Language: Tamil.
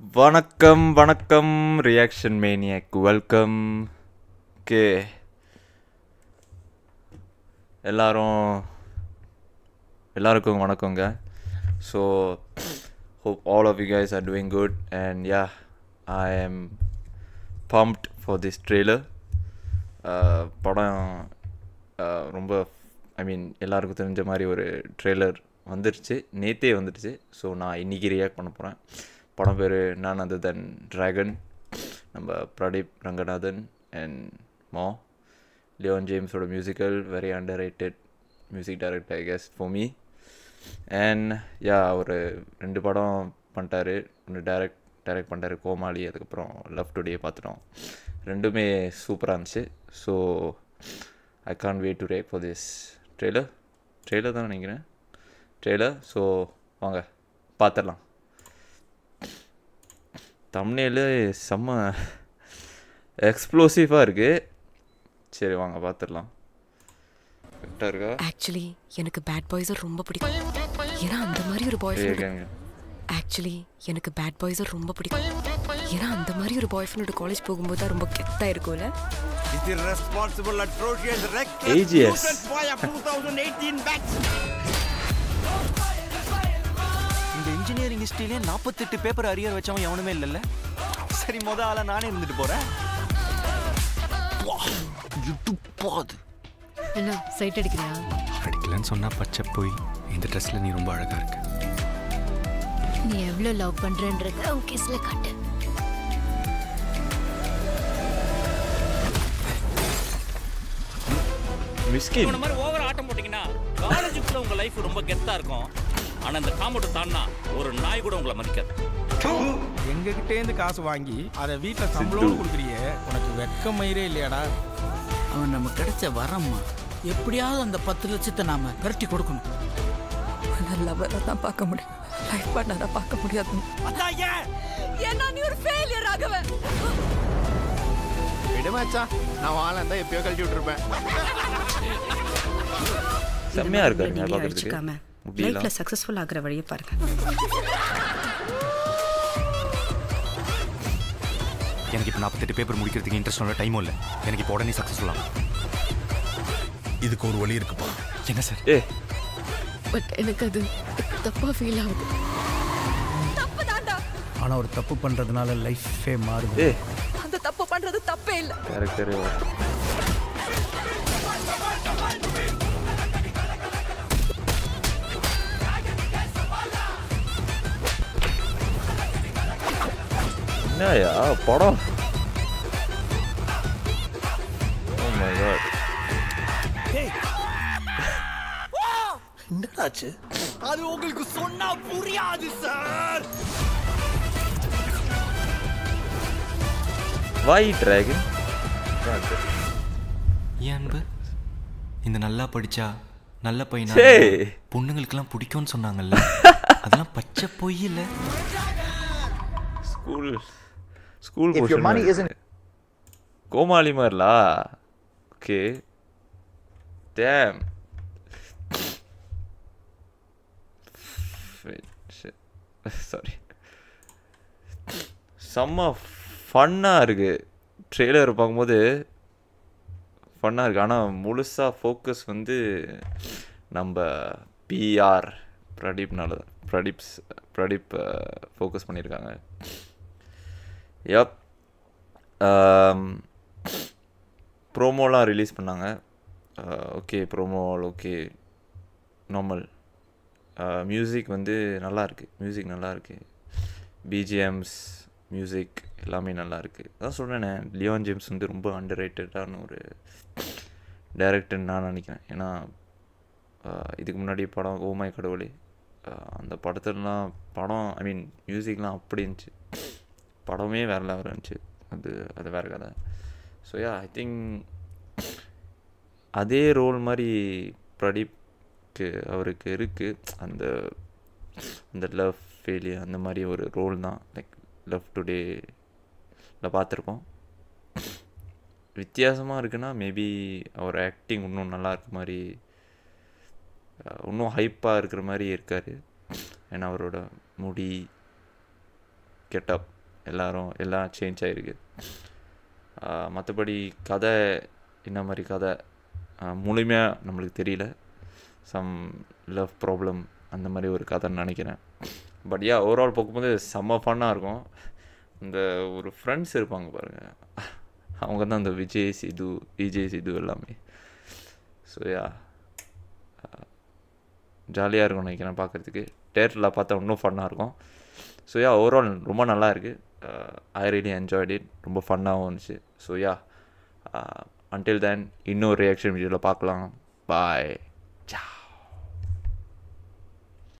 வணக்கம் வணக்கம் ரியாக்ஷன் மேனியாக் வெல்கம். ஓகே, எல்லாருக்கும் வணக்கங்க. So hope all of you guys are doing good and yeah, I am pumped for this trailer. படம் ரொம்ப எல்லாருக்கும் தெரிஞ்ச மாதிரி ஒரு ட்ரெய்லர் நேற்றே வந்துடுச்சு. ஸோ நான் இன்றைக்கி ரியாக்ட் பண்ண போகிறேன். படம் பேர் நான் அதர் தென் ட்ராகன். நம்ம பிரதீப் ரங்கநாதன் அண்ட் லியோன் ஜேம்ஸோட மியூசிக்கல், very underrated music director I guess for me. And yeah, ஒரு 2 படம் பண்ணிட்டாரு. ஒன்று டைரக்ட் பண்ணிட்டாரு கோமாளி, அதுக்கப்புறம் லவ் டுடே பார்த்துட்டோம். ரெண்டுமே சூப்பராக இருந்துச்சு. So I can't wait to react for this trailer தான் நினைக்கிறேன். ஸோ வாங்க பார்த்துடலாம். தம்ப்நெயிலு செம்ம எக்ஸ்ப்ளோசிவாக இருக்குது. சரி வாங்க பார்த்துடலாம். கரெக்டாக இருக்கா? ஆக்சுவலி எனக்கு பேட் பாய்ஸை ரொம்ப பிடிக்கும். ஏன்னா அந்த மாதிரி ஒரு பாய் ஃப்ரெண்ட் ஏன்னா அந்த மாதிரி ஒரு பாய் ஃப்ரெண்டோட காலேஜ் போகும்போது தான் ரொம்ப கெத்தாக இருக்கும்ல. AGS இந்த இன்ஜினியரிங் ஹிஸ்ட்ரியிலே 48 பேப்பர் அரியர் வச்சவன் எவனுமே இல்லைல்ல. சரி, ஆளா நானே இருந்துட்டு போறேன். என்ன சைட் அடிக்கிறியா? அடிக்கலன்னு சொன்னா பச்சை போய். இந்த ட்ரெஸ்ல நீ ரொம்ப அழகா இருக்க. நீ எவ்வளோ லவ் பண்றேன்றத உன் கிஸ்ல காட்டு. மிஸ்கின் இந்த மாதிரி ஓவர் ஆட்டம் போட்டீங்கன்னா காலேஜுக்குள்ள உங்க லைஃப் ரொம்ப கெத்தா இருக்கும். ஆனா இந்த காம்பவுண்ட் தாண்டா ஒரு நாய் கூட உங்களை மதிக்காது. எங்ககிட்டே இருந்து காசு வாங்கி அதை வீட்டில் சம்பளம் கொடுக்குறியே, உனக்கு வெக்கம் மயிரே இல்லையாடா? அவன் நம்ம கிடைச்ச வரம்மா. எப்படியாவது அந்த 10 லட்சத்தை நாம விரட்டி கொடுக்கணும். லவ்வரை தான் பார்க்க முடியும், லைஃப் பார்ட்னரை பார்க்க முடியாது. ஏன்னா நீ ஒரு ஃபெயிலியர் ஆகவே. விடுமாச்சா, நான் வாழ இருந்தா எப்பயோ கழட்டி விட்டுருப்பேன். செம்மையா இருக்காருங்க பார்க்கறதுக்கு. லைஃப்ல சக்சஸ்ஃபுல் ஆகுற வழியை பாருங்க. எனக்கு இப்போ 48 பேப்பர் முடிக்கிறதுக்கு இன்ட்ரெஸ்ட் உள்ள டைமும் இல்லை. எனக்கு இப்போ உடனே சக்ஸஸ்ஃபுல் ஆகும். இதுக்கு ஒரு வழி இருக்குப்பா. என்ன சார்? பட் எனக்கு அது தப்பா ஃபீல் ஆகுது. தப்பு தாண்டா. ஆனா ஒரு தப்பு பண்றதுனால லைஃபே மாறுது. அந்த தப்பு பண்றது தப்பே இல்ல. கேரக்டர் என்னயா படம்? Oh my god. என்னடாச்சு? அது உங்களுக்கு சொன்னா புரியாது சார். Why Dragon? ஏன்பு இந்த நல்லா படிச்சா நல்ல பையனா பொண்ணுங்களுக்கெல்லாம் பிடிக்கும்னு சொன்னாங்கல்ல, அதெல்லாம் பச்சை பொய் இல்ல. ஸ்கூல் போர்ஷன் கோமாளி மாதிரிலா? Okay, dam. சாரி, செம்ம ஃபன்னாக இருக்குது. ட்ரெய்லர் பார்க்கும்போது ஃபன்னாக இருக்குது. ஆனால் முழுசாக ஃபோக்கஸ் நம்ம பிஆர் பிரதீப் ஃபோக்கஸ் பண்ணியிருக்காங்க. ப்ரோமோலாம் ரிலீஸ் பண்ணாங்க. Okay, promo okay, normal. Music நல்லாயிருக்கு. பிஜிஎம்ஸ், மியூசிக் எல்லாமே நல்லாயிருக்கு. அதான் சொன்னேனே, லியோன் ஜேம்ஸ் ரொம்ப அண்டர் ரேட்டடான ஒரு டைரக்டர்னு நான் நினைக்கிறேன். ஏன்னா இதுக்கு முன்னாடி படம் ஓமாய் கடவுளே, அந்த படத்துலலாம் மியூசிக்லாம் அப்படி இருந்துச்சு. படமே வேறு லெவலில் இருந்துச்சு. அது வேறு கதை. ஸோ யா, ஐ திங்க் அதே ரோல் மாதிரி அவருக்கு இருக்குது. அந்த லவ் ஃபெயிலியர் அந்த மாதிரி ஒரு ரோல் தான். லைக் லவ் டுடேல பார்த்துருக்கோம். வித்தியாசமாக இருக்குன்னா மேபி அவர் ஆக்டிங் இன்னும் நல்லா இருக்க மாதிரி, இன்னும் ஹைப்பாக இருக்கிற மாதிரி இருக்கார். ஏன்னா அவரோட முடி கெட்டப் எல்லாம் சேஞ்ச் ஆகிருக்கு. மற்றபடி கதை என்ன மாதிரி கதை முழுமையாக நம்மளுக்கு தெரியல. சம் லவ் ப்ராப்ளம் அந்த மாதிரி ஒரு கதைன்னு நினைக்கிறேன். பட் ஓவரால் பார்க்கும்போது செம்ம ஃபன்னாக இருக்கும். இந்த ஒரு ஃப்ரெண்ட்ஸ் இருப்பாங்க பாருங்கள், அவங்க தான் இந்த விஜய் சிது எல்லாமே. ஸோ ஜாலியாக இருக்கும் நினைக்கிறேன் பார்க்குறதுக்கு. தேட்டரில் பார்த்தா இன்னும் ஃபன்னாக இருக்கும். ஸோ ஓவரால் ரொம்ப நல்லா இருக்குது. I really enjoyed it. ரொம்ப ஃபன்னாகவும் இருந்துச்சு. ஸோ அன்டில் தென் இன்னொரு ரியாக்ஷன் வீடியோவில் பார்க்கலாம். பாய்.